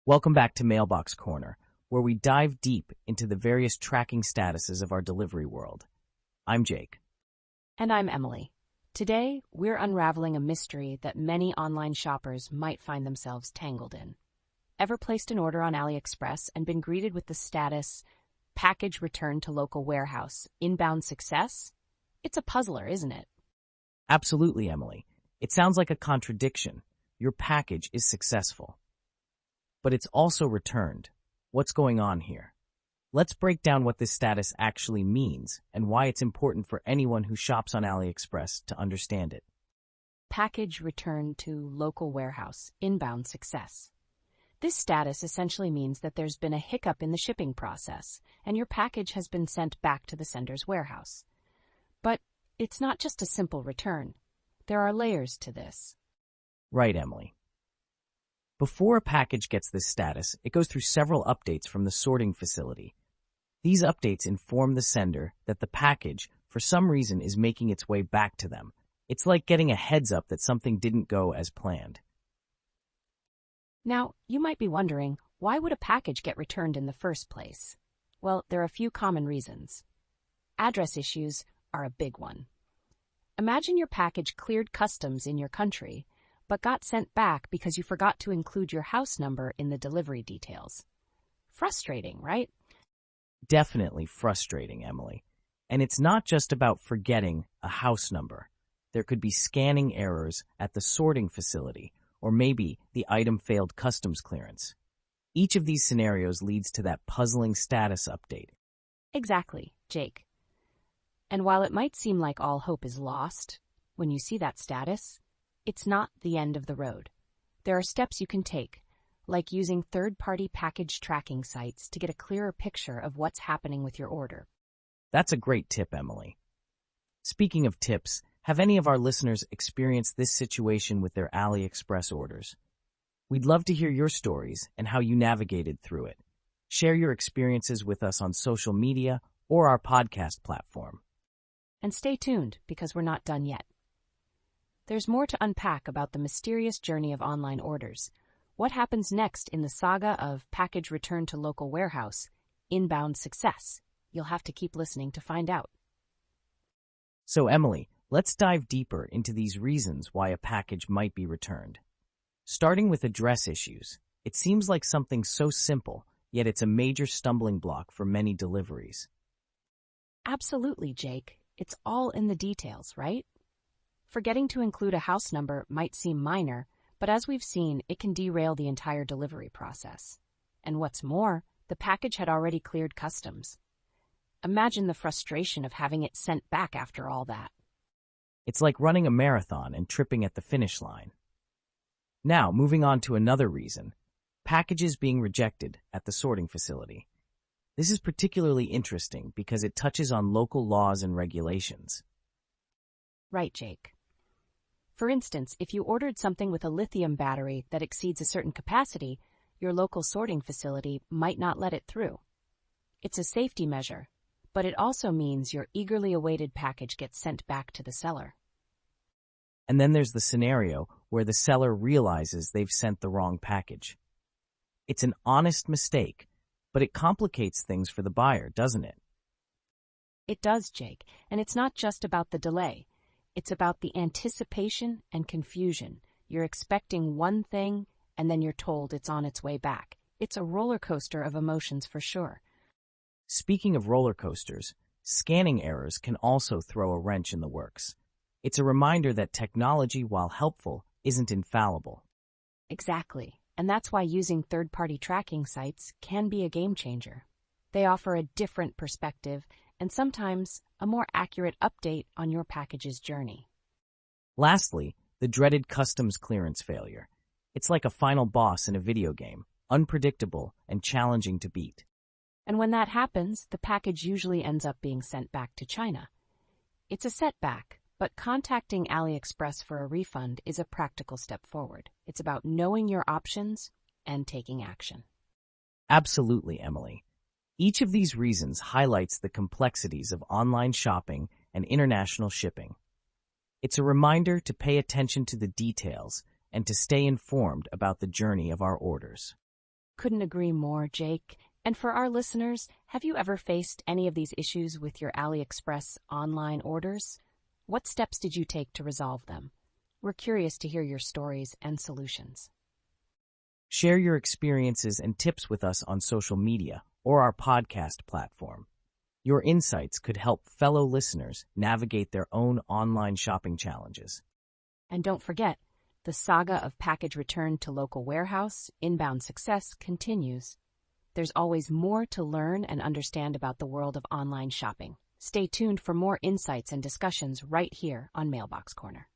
Welcome back to Mailbox Corner, where we dive deep into the various tracking statuses of our delivery world. I'm Jake. And I'm Emily. Today, we're unraveling a mystery that many online shoppers might find themselves tangled in. Ever placed an order on AliExpress and been greeted with the status, package returned to local warehouse, inbound success? It's a puzzler, isn't it? Absolutely, Emily. It sounds like a contradiction. Your package is successful, but it's also returned. What's going on here? Let's break down what this status actually means and why it's important for anyone who shops on AliExpress to understand it. Package returned to local warehouse, inbound success. This status essentially means that there's been a hiccup in the shipping process, and your package has been sent back to the sender's warehouse. But it's not just a simple return. There are layers to this. Right, Emily. Before a package gets this status, it goes through several updates from the sorting facility. These updates inform the sender that the package, for some reason, is making its way back to them. It's like getting a heads up that something didn't go as planned. Now, you might be wondering, why would a package get returned in the first place? Well, there are a few common reasons. Address issues are a big one. Imagine your package cleared customs in your country, but got sent back because you forgot to include your house number in the delivery details. Frustrating, right? Definitely frustrating, Emily. And it's not just about forgetting a house number. There could be scanning errors at the sorting facility, or maybe the item failed customs clearance. Each of these scenarios leads to that puzzling status update. Exactly, Jake. And while it might seem like all hope is lost, when you see that status, it's not the end of the road. There are steps you can take, like using third-party package tracking sites to get a clearer picture of what's happening with your order. That's a great tip, Emily. Speaking of tips, have any of our listeners experienced this situation with their AliExpress orders? We'd love to hear your stories and how you navigated through it. Share your experiences with us on social media or our podcast platform. And stay tuned, because we're not done yet. There's more to unpack about the mysterious journey of online orders. What happens next in the saga of package returned to local warehouse, inbound success? You'll have to keep listening to find out. So, Emily, let's dive deeper into these reasons why a package might be returned. Starting with address issues, it seems like something so simple, yet it's a major stumbling block for many deliveries. Absolutely, Jake. It's all in the details, right? Forgetting to include a house number might seem minor, but as we've seen, it can derail the entire delivery process. And what's more, the package had already cleared customs. Imagine the frustration of having it sent back after all that. It's like running a marathon and tripping at the finish line. Now, moving on to another reason, packages being rejected at the sorting facility. This is particularly interesting because it touches on local laws and regulations. Right, Jake. For instance, if you ordered something with a lithium battery that exceeds a certain capacity, your local sorting facility might not let it through. It's a safety measure, but it also means your eagerly awaited package gets sent back to the seller. And then there's the scenario where the seller realizes they've sent the wrong package. It's an honest mistake, but it complicates things for the buyer, doesn't it? It does, Jake, and it's not just about the delay. It's about the anticipation and confusion. You're expecting one thing, and then you're told it's on its way back. It's a roller coaster of emotions for sure. Speaking of roller coasters, scanning errors can also throw a wrench in the works. It's a reminder that technology, while helpful, isn't infallible. Exactly, and that's why using third-party tracking sites can be a game changer. They offer a different perspective and sometimes a more accurate update on your package's journey. Lastly, the dreaded customs clearance failure. It's like a final boss in a video game, unpredictable and challenging to beat. And when that happens, the package usually ends up being sent back to China. It's a setback, but contacting AliExpress for a refund is a practical step forward. It's about knowing your options and taking action. Absolutely, Emily. Each of these reasons highlights the complexities of online shopping and international shipping. It's a reminder to pay attention to the details and to stay informed about the journey of our orders. Couldn't agree more, Jake. And for our listeners, have you ever faced any of these issues with your AliExpress online orders? What steps did you take to resolve them? We're curious to hear your stories and solutions. Share your experiences and tips with us on social media or our podcast platform. Your insights could help fellow listeners navigate their own online shopping challenges. And don't forget, the saga of package return to local warehouse, inbound success continues. There's always more to learn and understand about the world of online shopping. Stay tuned for more insights and discussions right here on Mailbox Corner.